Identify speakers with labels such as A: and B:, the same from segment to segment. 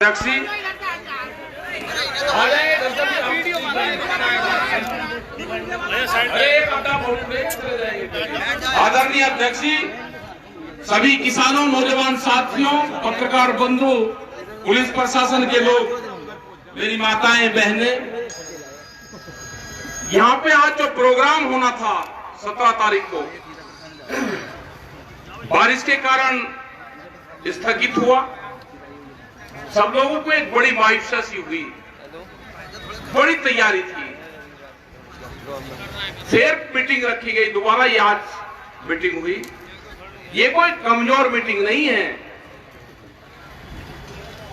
A: अध्यक्ष आदरणीय अध्यक्ष जी, सभी किसानों, नौजवान साथियों, पत्रकार बंधु, पुलिस प्रशासन के लोग, मेरी माताएं, बहनें, यहाँ पे आज जो प्रोग्राम होना था 17 तारीख को बारिश के कारण स्थगित हुआ। सब लोगों को एक बड़ी मायूसी सी हुई, बड़ी तैयारी थी। फिर मीटिंग रखी गई, दोबारा ये आज मीटिंग हुई। ये कोई कमजोर मीटिंग नहीं है,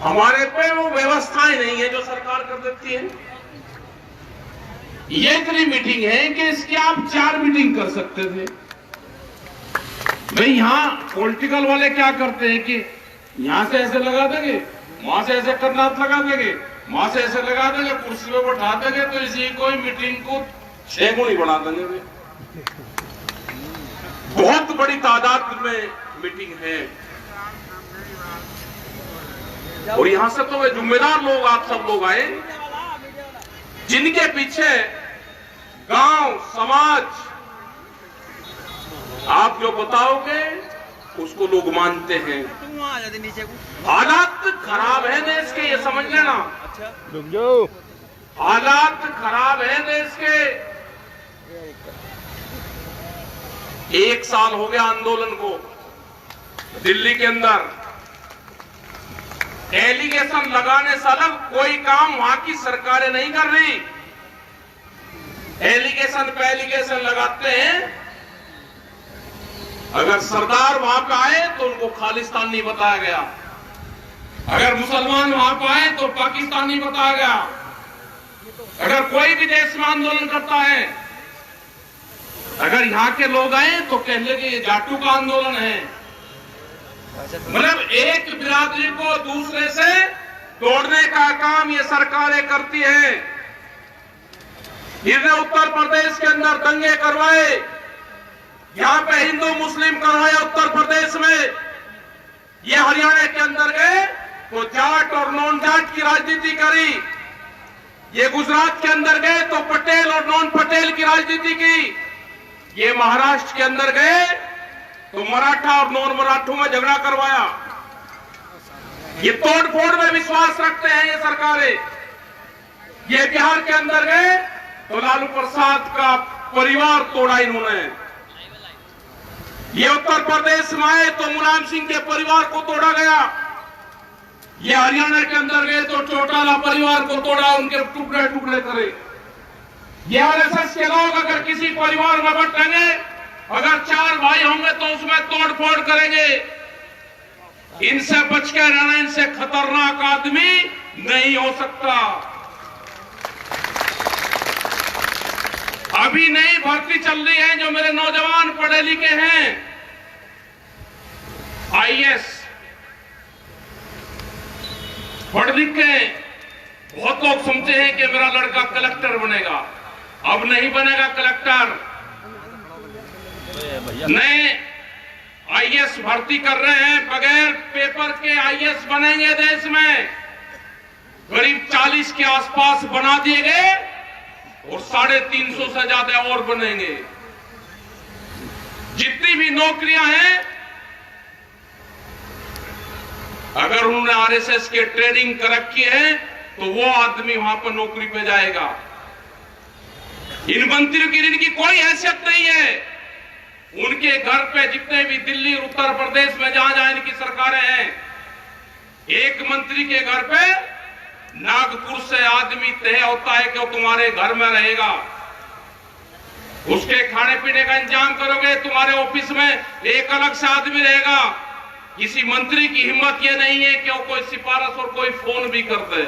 A: हमारे पे वो व्यवस्थाएं नहीं है जो सरकार कर देती है। ये इतनी मीटिंग है कि इसकी आप 4 मीटिंग कर सकते थे। भाई यहां पॉलिटिकल वाले क्या करते हैं कि यहां से ऐसे लगा देंगे, वहां से ऐसे करनाथ लगा देंगे, वहां से ऐसे लगा देंगे, कुर्सी पे बैठा देंगे, तो इसी कोई मीटिंग को 6 गुनी बना देंगे। वे बहुत बड़ी तादाद में मीटिंग है और यहां से तो वे जिम्मेदार लोग, आप सब लोग आए, जिनके पीछे गांव समाज आप जो बताओगे उसको लोग मानते हैं। हालात खराब है देश के, ये समझ लेना। हालात खराब है देश के। 1 साल हो गया आंदोलन को। दिल्ली के अंदर एलिगेशन लगाने से अलग कोई काम वहां की सरकारें नहीं कर रही। एलिगेशन पे एलिगेशन लगाते हैं। अगर सरदार वहां पे आए तो उनको खालिस्तानी बताया गया, अगर मुसलमान वहां पे आए तो पाकिस्तानी बताया गया। अगर कोई भी देश में आंदोलन करता है, अगर यहां के लोग आए तो कह लगे ये जाटू का आंदोलन है। मतलब एक बिरादरी को दूसरे से तोड़ने का काम ये सरकारें करती है। इसने उत्तर प्रदेश के अंदर दंगे करवाए, यहां पे हिंदू मुस्लिम करवाए उत्तर प्रदेश में। ये हरियाणा के अंदर गए तो जाट और नॉन जाट की राजनीति करी। ये गुजरात के अंदर गए तो पटेल और नॉन पटेल की राजनीति की। ये महाराष्ट्र के अंदर गए तो मराठा और नॉन मराठों में झगड़ा करवाया। ये तोड़फोड़ में विश्वास रखते हैं ये सरकारें। ये बिहार के अंदर गए तो लालू प्रसाद का परिवार तोड़ा इन्होंने। ये उत्तर प्रदेश में आए तो मुलायम सिंह के परिवार को तोड़ा गया। ये हरियाणा के अंदर गए तो चौटाला परिवार को तोड़ा, उनके टुकड़े टुकड़े करे। ये आरएसएस के लोग अगर किसी परिवार में बटेंगे, अगर 4 भाई होंगे तो उसमें तोड़फोड़ करेंगे। इनसे बच के रहना, इनसे खतरनाक आदमी नहीं हो सकता। अभी नई भर्ती चल रही है, जो मेरे नौजवान पढ़े लिखे हैं, आईएएस पढ़ लिख के बहुत लोग समझते हैं कि मेरा लड़का कलेक्टर बनेगा। अब नहीं बनेगा कलेक्टर। नए आईएएस भर्ती कर रहे हैं, बगैर पेपर के आईएएस बनेंगे देश में। करीब 40 के आसपास बना दिए गए और 350 से ज्यादा और बनेंगे। जितनी भी नौकरियां हैं, अगर उन्होंने आरएसएस के ट्रेनिंग कर रखी है तो वो आदमी वहां पर नौकरी पे जाएगा। इन मंत्रियों की इनकी कोई हैसियत नहीं है। उनके घर पे जितने भी दिल्ली उत्तर प्रदेश में जहां जहां इनकी सरकारें हैं, एक मंत्री के घर पे नागपुर से आदमी तय होता है कि वो तुम्हारे घर में रहेगा। उसके खाने पीने का इंतजाम करोगे, तुम्हारे ऑफिस में एक अलग से आदमी रहेगा। किसी मंत्री की हिम्मत ये नहीं है कि वो कोई सिफारिश और कोई फोन भी कर दे।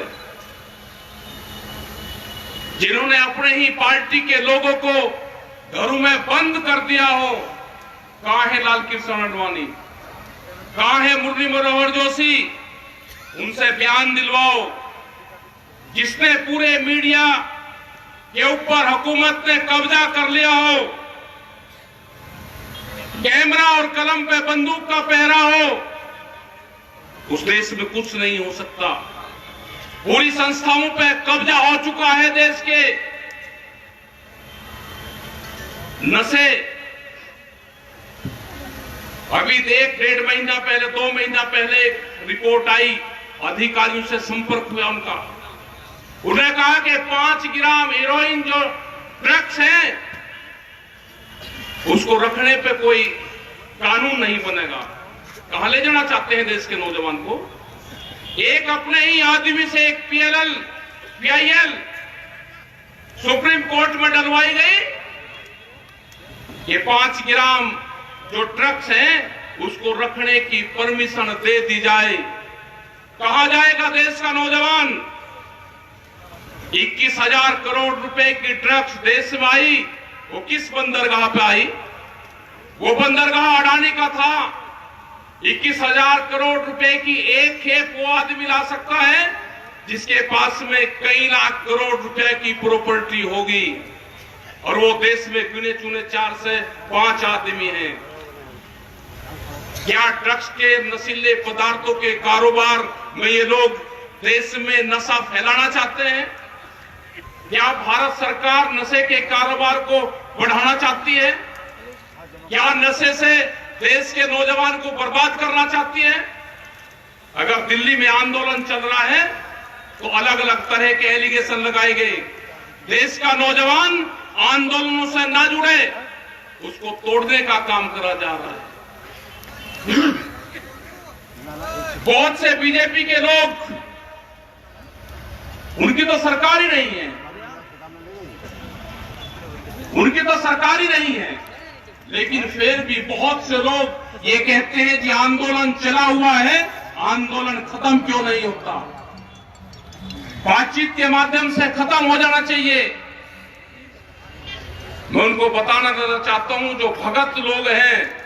A: जिन्होंने अपने ही पार्टी के लोगों को घरों में बंद कर दिया हो, कहां है लाल कृष्ण आडवाणी, कहां है मुरली मनोहर जोशी, उनसे बयान दिलवाओ। जिसने पूरे मीडिया के ऊपर हुकूमत ने कब्जा कर लिया हो, कैमरा और कलम पे बंदूक का पहरा हो, उस देश में कुछ नहीं हो सकता। पूरी संस्थाओं पे कब्जा हो चुका है देश के। नशे अभी 1-1.5 महीना पहले, 2 महीना पहले रिपोर्ट आई, अधिकारियों से संपर्क हुआ उनका, उन्होंने कहा कि 5 ग्राम हेरोइन जो ड्रग्स है उसको रखने पे कोई कानून नहीं बनेगा। कहां ले जाना चाहते हैं देश के नौजवान को? एक अपने ही आदमी से एक PIL सुप्रीम कोर्ट में डलवाई गई। ये 5 ग्राम जो ड्रग्स हैं उसको रखने की परमिशन दे दी जाए। कहा जाएगा देश का नौजवान? 21,000 करोड़ रुपए की ड्रग्स देश में आई, वो किस बंदरगाह पे आई? वो बंदरगाह अडानी का था। 21,000 करोड़ रुपए की एक खेप वो आदमी ला सकता है जिसके पास में कई लाख करोड़ रुपए की प्रॉपर्टी होगी, और वो देश में गिने चुने 4 से 5 आदमी हैं। क्या ड्रग्स के नशीले पदार्थों के कारोबार में ये लोग देश में नशा फैलाना चाहते हैं? क्या भारत सरकार नशे के कारोबार को बढ़ाना चाहती है? क्या नशे से देश के नौजवान को बर्बाद करना चाहती है? अगर दिल्ली में आंदोलन चल रहा है तो अलग अलग तरह के एलिगेशन लगाए गए। देश का नौजवान आंदोलनों से ना जुड़े, उसको तोड़ने का काम करा जा रहा है। बहुत से बीजेपी के लोग, उनकी तो सरकार ही नहीं है, उनकी तो सरकार ही नहीं है, लेकिन फिर भी बहुत से लोग ये कहते हैं कि आंदोलन चला हुआ है, आंदोलन खत्म क्यों नहीं होता? बातचीत के माध्यम से खत्म हो जाना चाहिए। मैं उनको बताना चाहता हूं, जो भगत लोग हैं,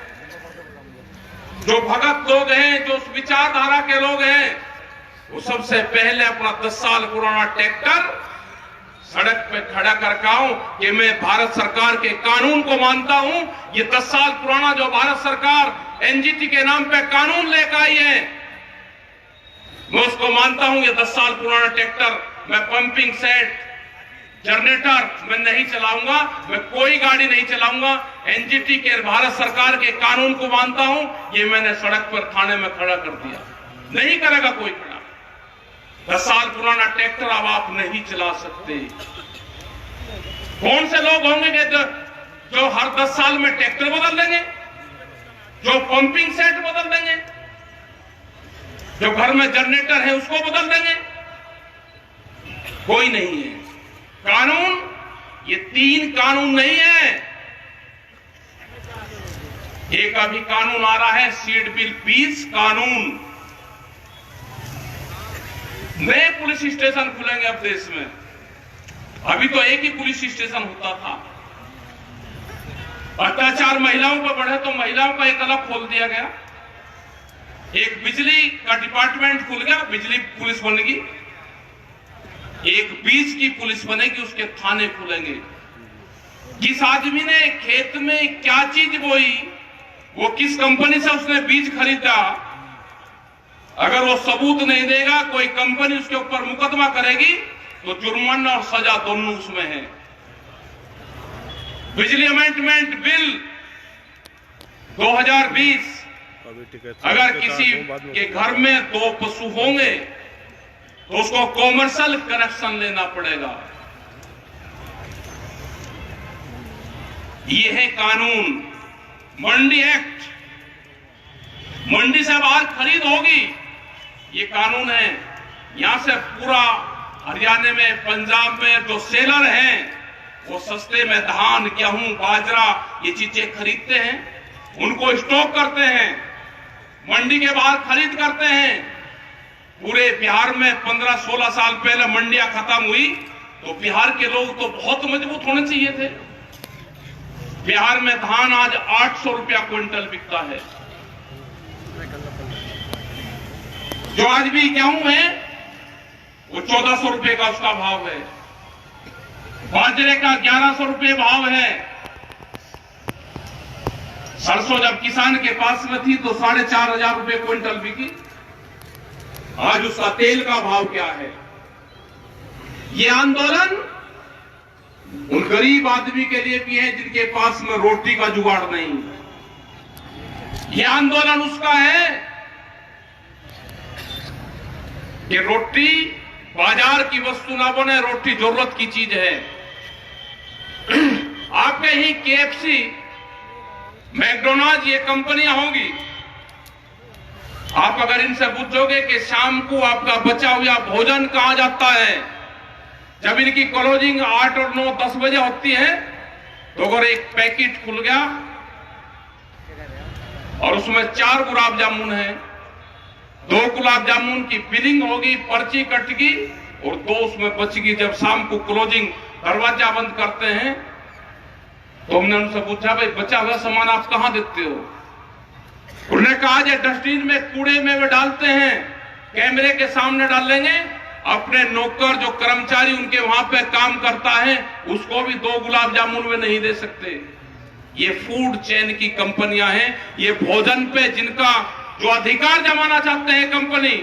A: जो उस विचारधारा के लोग हैं, वो सबसे पहले अपना 10 साल पुराना ट्रैक्टर सड़क पे खड़ा करके आओ कि मैं भारत सरकार के कानून को मानता हूं। ये 10 साल पुराना जो भारत सरकार NGT के नाम पे कानून लेकर आई है, मैं उसको मानता हूं। ये 10 साल पुराना ट्रैक्टर मैं पंपिंग सेट, जनरेटर मैं नहीं चलाऊंगा, मैं कोई गाड़ी नहीं चलाऊंगा। NGT के भारत सरकार के कानून को मानता हूं। ये मैंने सड़क पर थाने में खड़ा कर दिया, नहीं करेगा कोई खड़ा। 10 साल पुराना ट्रैक्टर अब आप नहीं चला सकते। कौन से लोग होंगे जो हर 10 साल में ट्रैक्टर बदल देंगे, जो पंपिंग सेट बदल देंगे, जो घर में जनरेटर है उसको बदल देंगे? कोई नहीं है। कानून, ये 3 कानून नहीं है। एक अभी कानून आ रहा है सीड बिल 20 कानून। नए पुलिस स्टेशन खुलेंगे अब देश में। अभी तो एक ही पुलिस स्टेशन होता था। अत्याचार महिलाओं पर बढ़े तो महिलाओं का एक अलग खोल दिया गया। एक बिजली का डिपार्टमेंट खुल गया, बिजली पुलिस बनेगी। एक बीज की पुलिस बनेगी, उसके थाने खुलेंगे। जिस आदमी ने खेत में क्या चीज बोई, वो किस कंपनी से उसने बीज खरीदा, अगर वो सबूत नहीं देगा, कोई कंपनी उसके ऊपर मुकदमा करेगी तो जुर्माना और सजा दोनों उसमें है। बिजली अमेंडमेंट बिल 2020, अगर किसी के घर में 2 पशु होंगे तो उसको कॉमर्शियल कनेक्शन लेना पड़ेगा। ये है कानून। मंडी एक्ट, मंडी से बाहर खरीद होगी, ये कानून है। यहां से पूरा हरियाणा में, पंजाब में जो सेलर हैं वो सस्ते में धान, गेहूं, बाजरा ये चीजें खरीदते हैं, उनको स्टॉक करते हैं, मंडी के बाहर खरीद करते हैं। पूरे बिहार में 15-16 साल पहले मंडियां खत्म हुई तो बिहार के लोग तो बहुत मजबूत होने चाहिए थे। बिहार में धान आज 800 रुपया क्विंटल बिकता है। जो आज भी गेहूं है वो 1400 रुपए का उसका भाव है। बाजरे का 1100 रुपए भाव है। सरसों जब किसान के पास में थी तो 4500 रुपए क्विंटल बिकी। आज उसका तेल का भाव क्या है? ये आंदोलन उन गरीब आदमी के लिए भी है जिनके पास में रोटी का जुगाड़ नहीं। ये आंदोलन उसका है कि रोटी बाजार की वस्तु ना बने, रोटी जरूरत की चीज है। आपके ही केएफसी, मैकडोनाल्ड ये कंपनियां होंगी, आप अगर इनसे पूछोगे कि शाम को आपका बचा हुआ भोजन कहां जाता है, जब इनकी क्लोजिंग 8 और 9, 10 बजे होती है, तो अगर एक पैकेट खुल गया और उसमें 4 गुलाब जामुन है, 2 गुलाब जामुन की बिलिंग होगी, पर्ची कटेगी और 2 उसमें बचेगी। जब शाम को क्लोजिंग दरवाजा बंद करते हैं तो हमने उनसे पूछा, भाई बचा हुआ सामान आप कहां देते हो? उन्होंने कहा ये डस्टबिन में कूड़े में वे डालते हैं, कैमरे के सामने डालेंगे, अपने नौकर जो कर्मचारी उनके वहां पे काम करता है उसको भी 2 गुलाब जामुन में नहीं दे सकते। ये फूड चेन की कंपनियां हैं, ये भोजन पे जिनका जो अधिकार जमाना चाहते हैं कंपनी,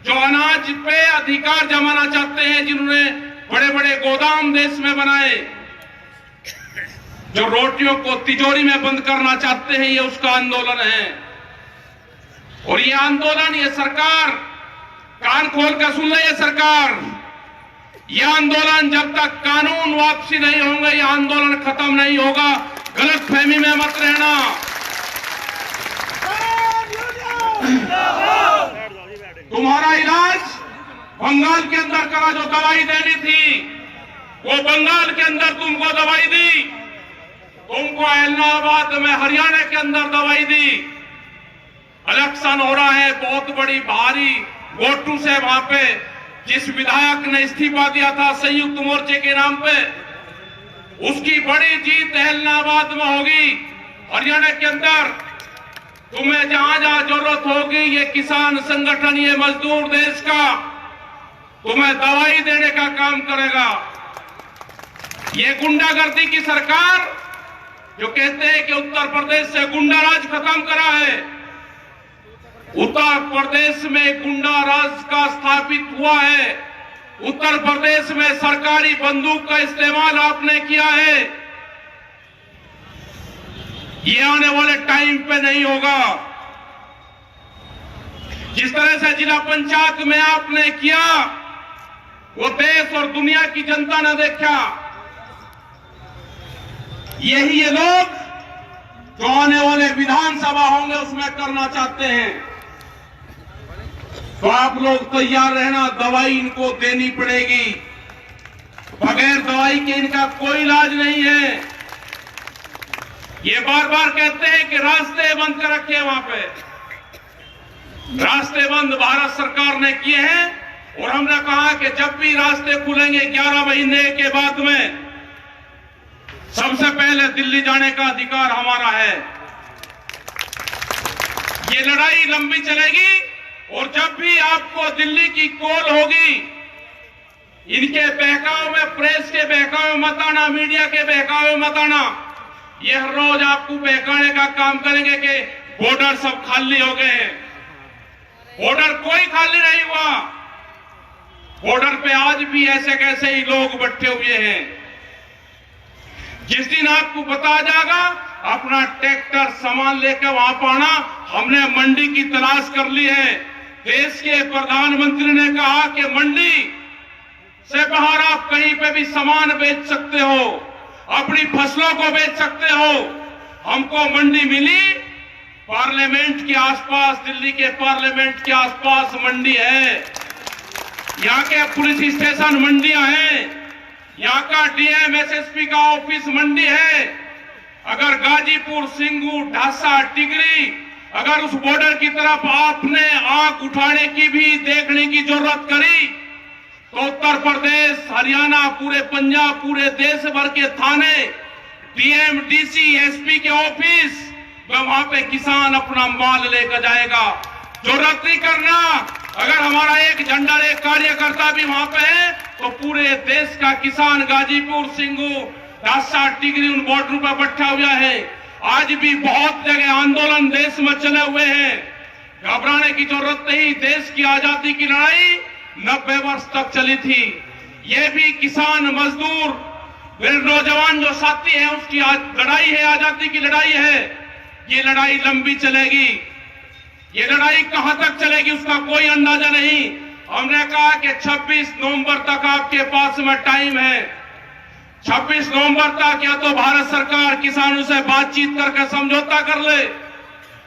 A: जो अनाज पे अधिकार जमाना चाहते हैं, जिन्होंने बड़े बड़े गोदाम देश में बनाए, जो रोटियों को तिजोरी में बंद करना चाहते हैं, ये उसका आंदोलन है। और ये आंदोलन, ये सरकार कान खोल कर सुन ले, ये सरकार, ये आंदोलन जब तक कानून वापसी नहीं होंगे, ये आंदोलन खत्म नहीं होगा। गलतफहमी में मत रहना। तुम्हारा इलाज बंगाल के अंदर करा, जो दवाई देनी थी वो बंगाल के अंदर तुमको दवाई दी, तुमको इलाहाबाद में हरियाणा के अंदर दवाई दी। इलेक्शन हो रहा है, बहुत बड़ी भारी वोटों से वहां पे जिस विधायक ने इस्तीफा दिया था संयुक्त मोर्चे के नाम पे, उसकी बड़ी जीत इलाहाबाद में होगी। हरियाणा के अंदर तुम्हें जहां जहां जरूरत होगी, ये किसान संगठन, ये मजदूर देश का तुम्हें दवाई देने का काम करेगा। ये गुंडागर्दी की सरकार जो कहते हैं कि उत्तर प्रदेश से गुंडा राज खत्म करा है, उत्तर प्रदेश में गुंडा राज का स्थापित हुआ है। उत्तर प्रदेश में सरकारी बंदूक का इस्तेमाल आपने किया है। ये आने वाले टाइम पे नहीं होगा। जिस तरह से जिला पंचायत में आपने किया, वो देश और दुनिया की जनता ने देखा। यही ये लोग जो आने वाले विधानसभा होंगे उसमें करना चाहते हैं। तो आप लोग तैयार रहना, दवाई इनको देनी पड़ेगी। बगैर दवाई के इनका कोई इलाज नहीं है। ये बार बार कहते हैं कि रास्ते बंद कर रखे वहां पे, रास्ते बंद भारत सरकार ने किए हैं। और हमने कहा कि जब भी रास्ते खुलेंगे 11 महीने के बाद में, सबसे पहले दिल्ली जाने का अधिकार हमारा है। ये लड़ाई लंबी चलेगी और जब भी आपको दिल्ली की कॉल होगी, इनके बहकाव में, प्रेस के बहकाव में मत आना, मीडिया के बहकाव में मत आना। ये हर रोज आपको बहकाने का काम करेंगे कि बॉर्डर सब खाली हो गए हैं। बॉर्डर कोई खाली नहीं हुआ। बॉर्डर पे आज भी ऐसे कैसे ही लोग बैठे हुए हैं। जिस दिन आपको बता जाएगा, अपना ट्रैक्टर सामान लेकर वहां पाना। हमने मंडी की तलाश कर ली है। देश के प्रधानमंत्री ने कहा कि मंडी से बाहर आप कहीं पे भी सामान बेच सकते हो, अपनी फसलों को बेच सकते हो। हमको मंडी मिली, पार्लियामेंट के आसपास, दिल्ली के पार्लियामेंट के आसपास मंडी है। यहाँ के पुलिस स्टेशन मंडियां हैं, यहाँ का डीएम एसएसपी का ऑफिस मंडी है। अगर गाजीपुर, सिंगू, ढासा, टिकरी, अगर उस बॉर्डर की तरफ आपने आंख उठाने की भी, देखने की जरूरत करी, तो उत्तर प्रदेश, हरियाणा, पूरे पंजाब, पूरे देश भर के थाने, डीएम, डीसी, एसपी के ऑफिस, वहां पे किसान अपना माल लेकर जाएगा। जरूरत नहीं करना, अगर हमारा एक झंडा, एक कार्यकर्ता भी वहां पे है, तो पूरे देश का किसान गाजीपुर, सिंगू, ढासा, टिकरी उन बॉर्डरों पर बैठा हुआ है। आज भी बहुत जगह आंदोलन देश में चले हुए हैं। घबराने की जरूरत नहीं। देश की आजादी की लड़ाई 90 वर्ष तक चली थी। ये भी किसान मजदूर मेरे नौजवान जो साथी हैं उसकी लड़ाई है, आजादी की लड़ाई है। ये लड़ाई लंबी चलेगी। ये लड़ाई कहां तक चलेगी उसका कोई अंदाजा नहीं। हमने कहा कि 26 नवंबर तक आपके पास में टाइम है। 26 नवंबर तक या तो भारत सरकार किसानों से बातचीत करके समझौता कर ले,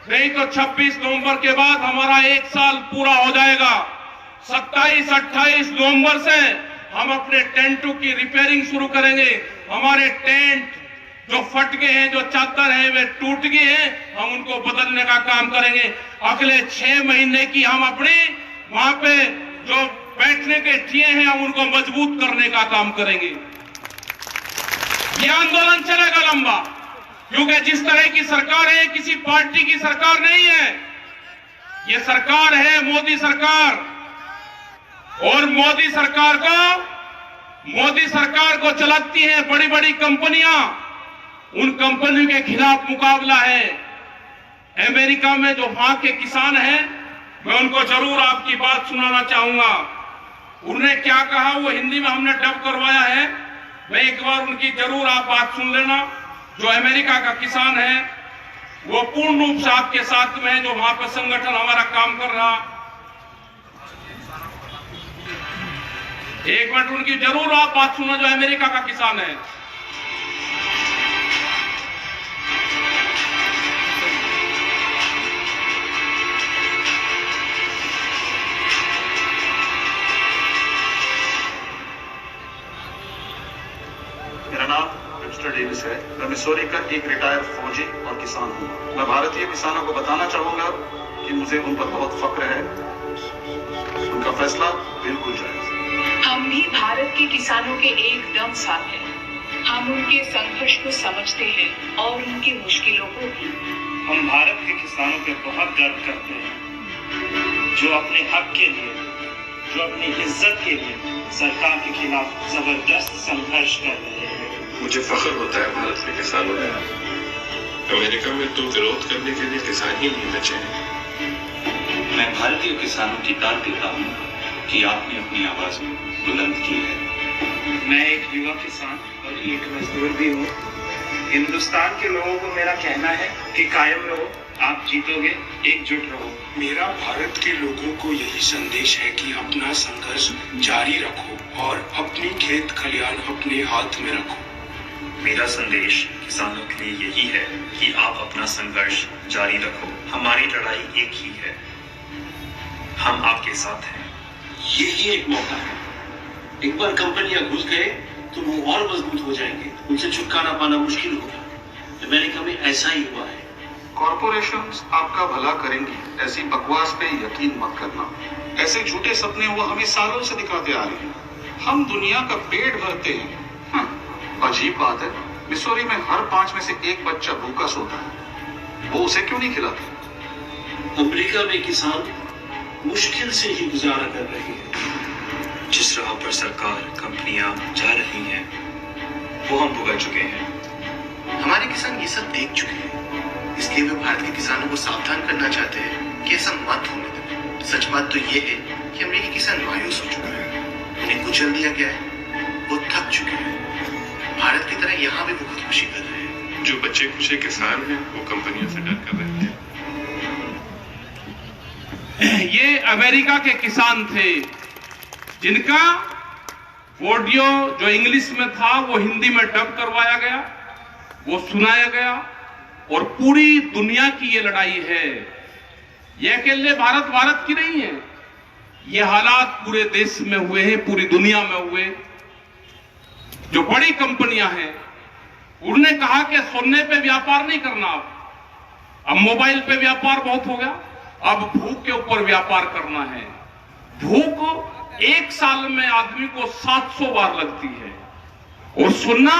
A: नहीं तो 26 नवंबर के बाद हमारा 1 साल पूरा हो जाएगा। 27-28 नवंबर से हम अपने टेंटों की रिपेयरिंग शुरू करेंगे। हमारे टेंट जो फट गए हैं, जो चादर है वे टूट गए हैं, हम उनको बदलने का काम करेंगे। अगले 6 महीने की हम अपनी वहां पे जो बैठने के ठिए हैं हम उनको मजबूत करने का काम करेंगे। यह आंदोलन चलेगा लंबा, क्योंकि जिस तरह की सरकार है किसी पार्टी की सरकार नहीं है। यह सरकार है मोदी सरकार, और मोदी सरकार को चलाती हैं बड़ी बड़ी कंपनियां। उन कंपनियों के खिलाफ मुकाबला है। अमेरिका में जो वहां के किसान हैं, मैं उनको जरूर आपकी बात सुनाना चाहूंगा। उन्होंने क्या कहा वो हिंदी में हमने डब करवाया है, मैं एक बार उनकी जरूर आप बात सुन लेना। जो अमेरिका का किसान है वो पूर्ण रूप से आपके साथ में है, जो वहां पर संगठन हमारा काम कर रहा। एक मिनट उनकी जरूर आप बात सुनो, जो अमेरिका का किसान है।
B: मेरा नाम मिस्टर डेविस है। मैं मिसौरी का एक रिटायर्ड फौजी और किसान हूँ। मैं भारतीय किसानों को बताना चाहूंगा कि मुझे उन पर बहुत फक्र है। उनका फैसला बिल्कुल जायज है।
C: हम भी भारत के किसानों के एकदम साथ हैं। हम उनके संघर्ष को समझते हैं और उनकी मुश्किलों को भी।
D: हम भारत के किसानों पे बहुत गर्व करते हैं, जो अपने हक के लिए, जो अपनी इज्जत के लिए सरकार के खिलाफ जबरदस्त संघर्ष कर रहे हैं।
E: मुझे फख्र होता है भारत के किसानों में। अमेरिका में तो विरोध करने के लिए किसान ही नहीं बचे हैं।
F: मैं भारतीय किसानों की दाद देता हूँ कि आपने अपनी आवाज बुलंद की है।
D: मैं एक युवा किसान और एक मजदूर भी हूँ। हिंदुस्तान के लोगों को मेरा कहना है कि कायम रहो, आप जीतोगे, एकजुट रहो।
G: मेरा भारत के लोगों को यही संदेश है कि अपना संघर्ष जारी रखो और अपनी खेत खलियान अपने हाथ में रखो।
H: मेरा संदेश किसानों के लिए यही है कि आप अपना संघर्ष जारी रखो। हमारी लड़ाई एक ही है, हम आपके साथ हैं।
I: यही एक मौका है। एक बार कंपनियां घुस गए तो वो और मजबूत हो जाएंगे, उनसे छुटकारा पाना मुश्किल होगा। अमेरिका में ऐसा ही हुआ है।
B: कॉरपोरेशंस आपका भला करेंगी, ऐसी बकवास पे यकीन मत करना। ऐसे झूठे सपने वो हमें सालों से दिखाते आ रहे हैं। हम दुनिया का पेट भरते हैं। अजीब बात है, मिसौरी में हर 5 में से 1 बच्चा भूखा सोता है। वो उसे क्यों नहीं खिलाते?
I: अमेरिका में किसान मुश्किल से ही गुजारा कर रहे हैं।
H: जिस राह पर सरकार, कंपनियां जा रही हैं, वो हम भुगत चुके हैं।
J: हमारे किसान ये सब देख चुके हैं, इसलिए वे भारत के किसानों को सावधान करना चाहते हैं कि ऐसा मत होने दें। सच बात तो ये है कि अमेरिकी किसान मायूस हो चुका है, उन्हें कुचल दिया गया है, वो थक चुके हैं। भारत की तरह यहाँ भी वो खुदकुशी कर रहे हैं।
E: जो बच्चे कुछ किसान हैं वो कंपनियों से डर कर रहे हैं।
A: ये अमेरिका के किसान थे जिनका ऑडियो जो इंग्लिश में था वो हिंदी में डब करवाया गया, वो सुनाया गया। और पूरी दुनिया की ये लड़ाई है। ये अकेले भारत की नहीं है। ये हालात पूरे देश में हुए हैं, पूरी दुनिया में हुए। जो बड़ी कंपनियां हैं उन्होंने कहा कि सोने पे व्यापार नहीं करना, अब मोबाइल पे व्यापार बहुत हो गया, अब भूख के ऊपर व्यापार करना है। भूख 1 साल में आदमी को 700 बार लगती है, और सुनना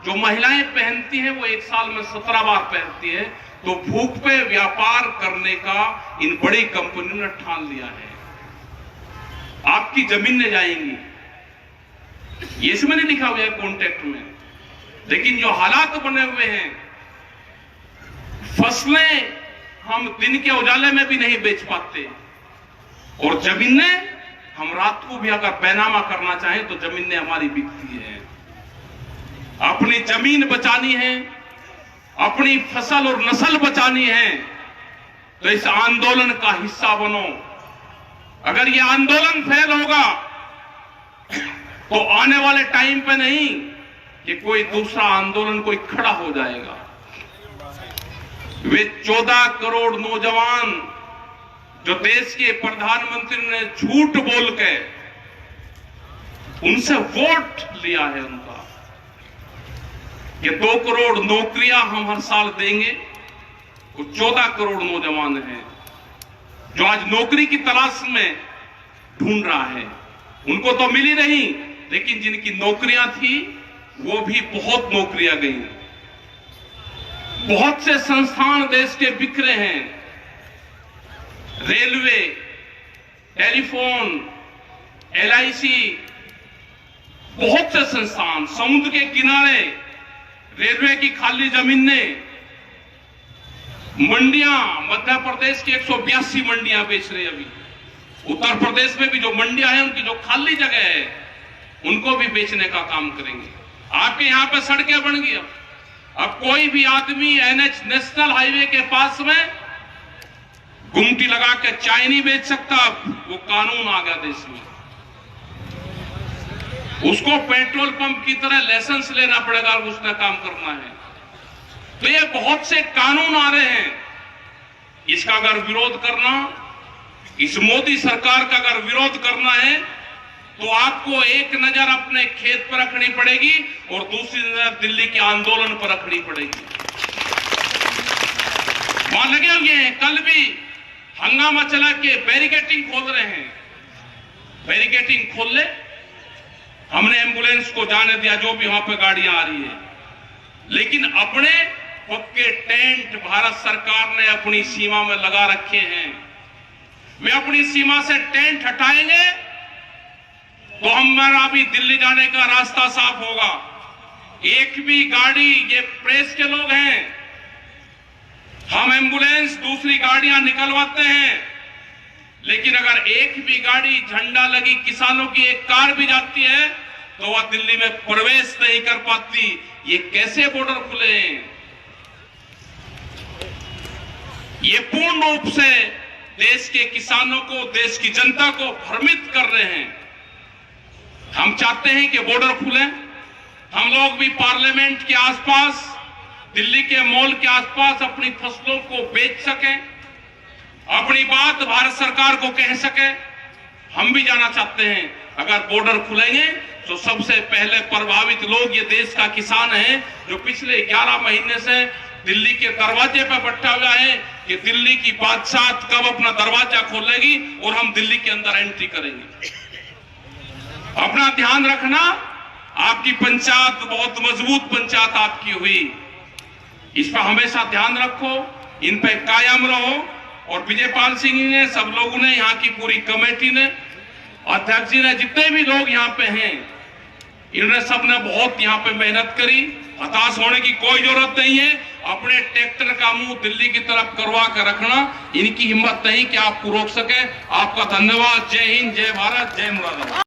A: जो महिलाएं पहनती हैं वो 1 साल में 17 बार पहनती है। तो भूख पे व्यापार करने का इन बड़ी कंपनियों ने ठान लिया है। आपकी जमीनें जाएंगी, ये इसमें नहीं लिखा हुआ है कॉन्ट्रैक्ट में, लेकिन जो हालात बने हुए हैं, फसलें हम दिन के उजाले में भी नहीं बेच पाते, और जमीनें हम रात को भी अगर पैनामा करना चाहें तो जमीनें हमारी बिकती हैं। अपनी जमीन बचानी है, अपनी फसल और नस्ल बचानी है, तो इस आंदोलन का हिस्सा बनो। अगर ये आंदोलन फेल होगा तो आने वाले टाइम पे नहीं कि कोई दूसरा आंदोलन कोई खड़ा हो जाएगा। वे 14 करोड़ नौजवान जो देश के प्रधानमंत्री ने झूठ बोल के उनसे वोट लिया है उनका, ये 2 करोड़ नौकरियां हम हर साल देंगे, वो 14 करोड़ नौजवान हैं जो आज नौकरी की तलाश में ढूंढ रहा है। उनको तो मिली नहीं, लेकिन जिनकी नौकरियां थी वो भी बहुत नौकरियां गई। बहुत से संस्थान देश के बिखरे हैं, रेलवे, टेलीफोन, LIC, बहुत से संस्थान, समुद्र के किनारे रेलवे की खाली जमीनें, मंडियां, मध्य प्रदेश की 182 मंडियां बेच रही अभी। उत्तर प्रदेश में भी जो मंडियां हैं उनकी जो खाली जगह है उनको भी बेचने का काम करेंगे। आपके यहां पे सड़कें बन गई। अब कोई भी आदमी NH नेशनल हाईवे के पास में गुमटी लगा के चाय नहीं बेच सकता। वो कानून आ गया देश में। उसको पेट्रोल पंप की तरह लाइसेंस लेना पड़ेगा और उसने काम करना है। तो ये बहुत से कानून आ रहे हैं, इसका अगर विरोध करना, इस मोदी सरकार का अगर विरोध करना है तो आपको एक नजर अपने खेत पर रखनी पड़ेगी और दूसरी नजर दिल्ली के आंदोलन पर रखनी पड़ेगी। वहां लगे हुए हैं, कल भी हंगामा चला के बैरिकेटिंग खोल रहे हैं। बैरिकेटिंग खोल ले, हमने एम्बुलेंस को जाने दिया जो भी वहां पे गाड़ियां आ रही है, लेकिन अपने पक्के टेंट भारत सरकार ने अपनी सीमा में लगा रखे हैं। वे अपनी सीमा से टेंट हटाएंगे तो हमारा भी दिल्ली जाने का रास्ता साफ होगा। एक भी गाड़ी, ये प्रेस के लोग हैं, हम एम्बुलेंस दूसरी गाड़ियां निकलवाते हैं, लेकिन अगर एक भी गाड़ी झंडा लगी किसानों की एक कार भी जाती है तो वह दिल्ली में प्रवेश नहीं कर पाती। ये कैसे बॉर्डर खुले हैं? ये पूर्ण रूप से देश के किसानों को, देश की जनता को भ्रमित कर रहे हैं। हम चाहते हैं कि बॉर्डर खुले, हम लोग भी पार्लियामेंट के आसपास, दिल्ली के मॉल के आसपास अपनी फसलों को बेच सकें, अपनी बात भारत सरकार को कह सके। हम भी जाना चाहते हैं। अगर बॉर्डर खुलेंगे तो सबसे पहले प्रभावित लोग ये देश का किसान है, जो पिछले 11 महीने से दिल्ली के दरवाजे पर बैठा हुआ है कि दिल्ली की बादशाह कब अपना दरवाजा खोलेगी और हम दिल्ली के अंदर एंट्री करेंगे। अपना ध्यान रखना, आपकी पंचायत बहुत मजबूत पंचायत आपकी हुई, इस पर हमेशा ध्यान रखो, इन पे कायम रहो। और विजयपाल सिंह जी ने, सब लोगों ने, यहाँ की पूरी कमेटी ने, अध्यक्ष जी ने, जितने भी लोग यहाँ पे हैं, इन्होंने सबने बहुत यहाँ पे मेहनत करी। हताश होने की कोई जरूरत नहीं है। अपने ट्रैक्टर का मुंह दिल्ली की तरफ करवा कर रखना, इनकी हिम्मत नहीं कि आपको रोक सके। आपका धन्यवाद। जय हिंद, जय भारत, जय मुरादाबाद।